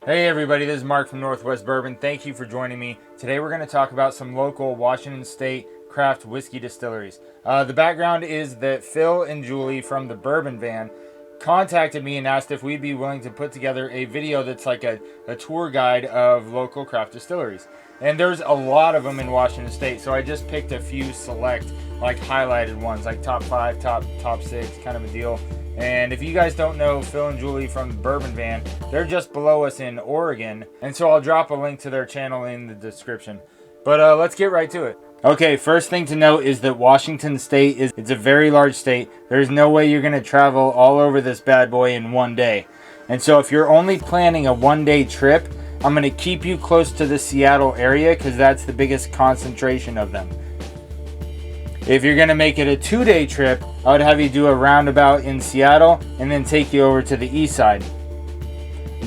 Hey everybody, this is Mark from Northwest Bourbon. Thank you for joining me. Today we're going to talk about some local Washington State craft whiskey distilleries. The background is that Phil and Julie from the Bourbon Van contacted me and asked if we'd be willing to put together a video that's like a tour guide of local craft distilleries. And there's a lot of them in Washington State, so I just picked a few select, like highlighted ones, like top 5, top 6 kind of a deal. And if you guys don't know Phil and Julie from the Bourbon Van, they're just below us in Oregon. And so I'll drop a link to their channel in the description. But let's get right to it. Okay, first thing to note is that Washington State it's a very large state. There's no way you're going to travel all over this bad boy in one day. And so if you're only planning a one-day trip, I'm going to keep you close to the Seattle area because that's the biggest concentration of them. If you're going to make it a 2-day trip, I would have you do a roundabout in Seattle and then take you over to the east side.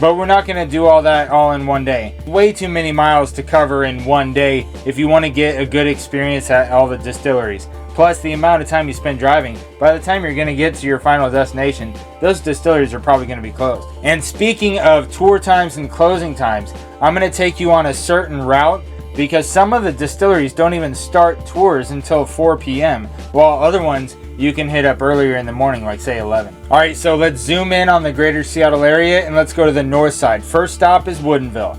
But we're not going to do all that all in one day. Way too many miles to cover in one day if you want to get a good experience at all the distilleries. Plus the amount of time you spend driving, by the time you're going to get to your final destination, those distilleries are probably going to be closed. And speaking of tour times and closing times, I'm going to take you on a certain route because some of the distilleries don't even start tours until 4 p.m. while other ones you can hit up earlier in the morning, like say 11. Alright, so let's zoom in on the greater Seattle area and let's go to the north side. First stop is Woodinville.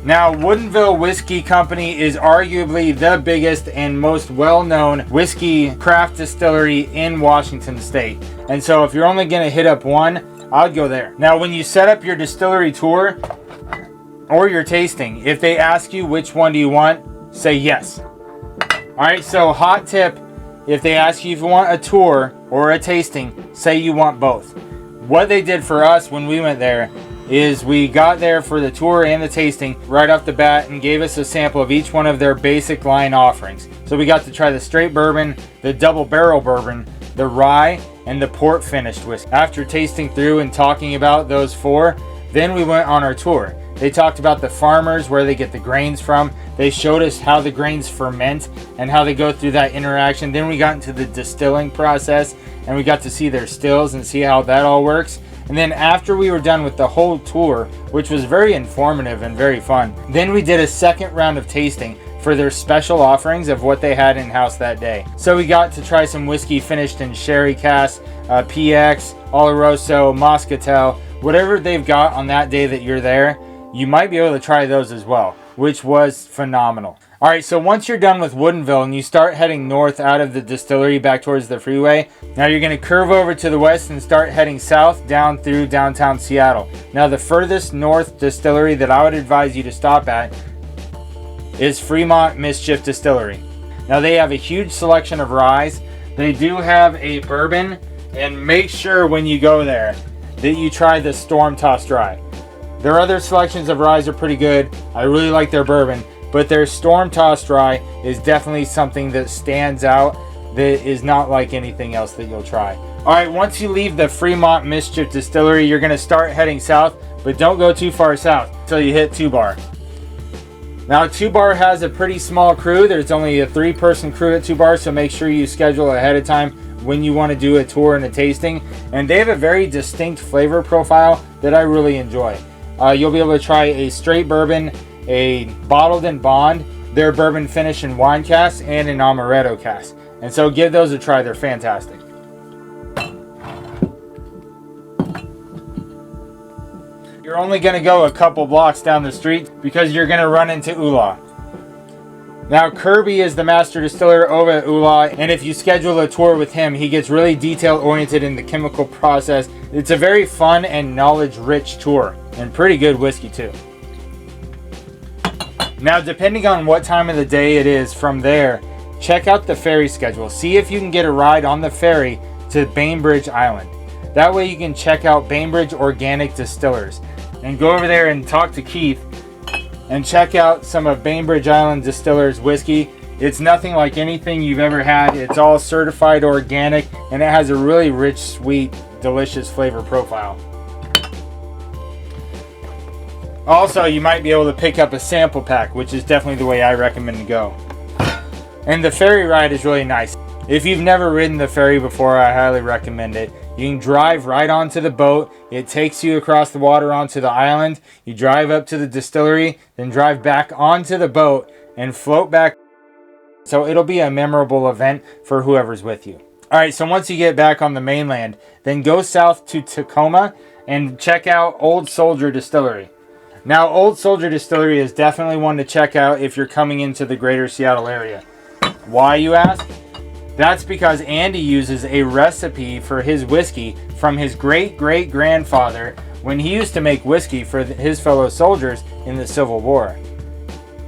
Now, Woodinville Whiskey Company is arguably the biggest and most well-known whiskey craft distillery in Washington State. And so if you're only going to hit up one, I'd go there. Now, when you set up your distillery tour or your tasting, if they ask you which one do you want, say yes. Alright, so hot tip, if they ask you if you want a tour or a tasting, say you want both. What they did for us when we went there is we got there for the tour and the tasting right off the bat and gave us a sample of each one of their basic line offerings. So we got to try the straight bourbon, the double barrel bourbon, the rye, and the port finished whiskey. After tasting through and talking about those four, then we went on our tour. They talked about the farmers, where they get the grains from. They showed us how the grains ferment and how they go through that interaction. Then we got into the distilling process and we got to see their stills and see how that all works. And then after we were done with the whole tour, which was very informative and very fun, then we did a second round of tasting for their special offerings of what they had in-house that day. So we got to try some whiskey finished in sherry cask, PX, Oloroso, Moscatel, whatever they've got on that day that you're there. You might be able to try those as well, which was phenomenal. Alright, so once you're done with Woodinville and you start heading north out of the distillery back towards the freeway, now you're going to curve over to the west and start heading south down through downtown Seattle. Now the furthest north distillery that I would advise you to stop at is Freemont Mischief Distillery. Now they have a huge selection of ryes. They do have a bourbon, and make sure when you go there that you try the Storm Tossed Rye. Their other selections of ryes are pretty good. I really like their bourbon, but their Storm Tossed Rye is definitely something that stands out that is not like anything else that you'll try. Alright, once you leave the Fremont Mischief Distillery, you're going to start heading south, but don't go too far south until you hit 2 Bar. Now 2 Bar has a pretty small crew. There's only a 3-person crew at 2 Bar, so make sure you schedule ahead of time when you want to do a tour and a tasting. And they have a very distinct flavor profile that I really enjoy. You'll be able to try a straight bourbon, a bottled and bond, their bourbon finish in wine cask, and an amaretto cask. And so give those a try, they're fantastic. You're only going to go a couple blocks down the street because you're going to run into Ula. Now Kirby is the master distiller over at Ula, and if you schedule a tour with him, he gets really detail oriented in the chemical process. It's a very fun and knowledge rich tour, and pretty good whiskey too. Now depending on what time of the day it is from there, check out the ferry schedule. See if you can get a ride on the ferry to Bainbridge Island. That way you can check out Bainbridge Organic Distillers and go over there and talk to Keith and check out some of Bainbridge Island Distillers whiskey. It's nothing like anything you've ever had. It's all certified organic, and it has a really rich, sweet, delicious flavor profile. Also, you might be able to pick up a sample pack, which is definitely the way I recommend to go. And the ferry ride is really nice. If you've never ridden the ferry before, I highly recommend it. You can drive right onto the boat. It takes you across the water onto the island. You drive up to the distillery, then drive back onto the boat and float back. So it'll be a memorable event for whoever's with you. All right, so once you get back on the mainland, then go south to Tacoma and check out Old Soldier Distillery. Now, Old Soldier Distillery is definitely one to check out if you're coming into the greater Seattle area. Why, you ask? That's because Andy uses a recipe for his whiskey from his great-great-grandfather when he used to make whiskey for his fellow soldiers in the Civil War.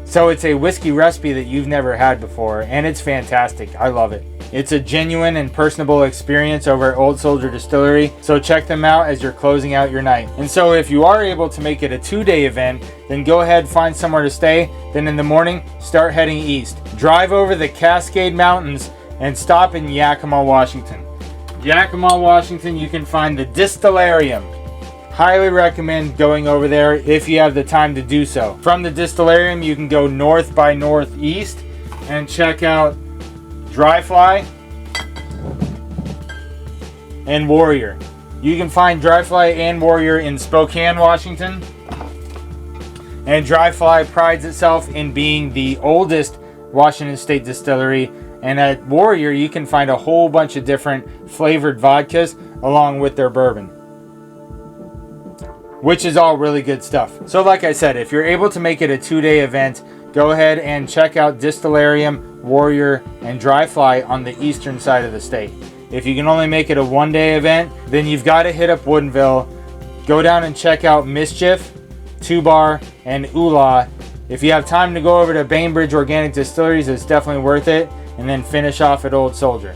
So it's a whiskey recipe that you've never had before, and it's fantastic. I love it. It's a genuine and personable experience over at Old Soldier Distillery, so check them out as you're closing out your night. And so if you are able to make it a 2-day event, then go ahead, find somewhere to stay, then in the morning, start heading east. Drive over the Cascade Mountains and stop in Yakima, Washington. Yakima, Washington, you can find the Distillarium. Highly recommend going over there if you have the time to do so. From the Distillarium, you can go north by northeast and check out Dry Fly and Warrior. You can find Dry Fly and Warrior in Spokane, Washington. And Dry Fly prides itself in being the oldest Washington State distillery. And at Warrior, you can find a whole bunch of different flavored vodkas along with their bourbon, which is all really good stuff. So like I said, if you're able to make it a 2-day event, go ahead and check out Distillarium, Warrior, and Dry Fly on the eastern side of the state. If you can only make it a 1-day event, then you've got to hit up Woodinville. Go down and check out Mischief, 2 Bar, and Oolah. If you have time to go over to Bainbridge Organic Distilleries, it's definitely worth it. And then finish off at Old Soldier.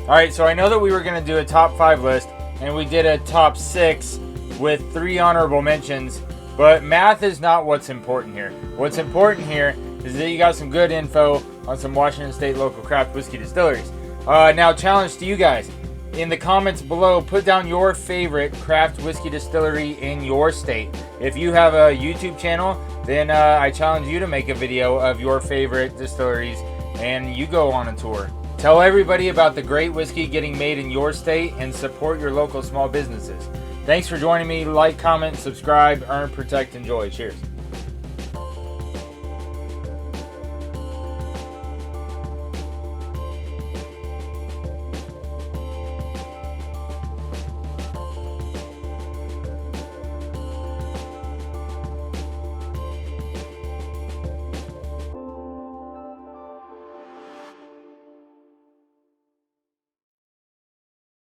Alright, so I know that we were going to do a top 5 list, and we did a top 6 with 3 honorable mentions, but math is not what's important here. What's important here is that you got some good info on some Washington State local craft whiskey distilleries. Now, challenge to you guys. In the comments below, put down your favorite craft whiskey distillery in your state. If you have a YouTube channel, then I challenge you to make a video of your favorite distilleries and you go on a tour. Tell everybody about the great whiskey getting made in your state and support your local small businesses. Thanks for joining me. Like, comment, subscribe, earn, protect, enjoy. Cheers.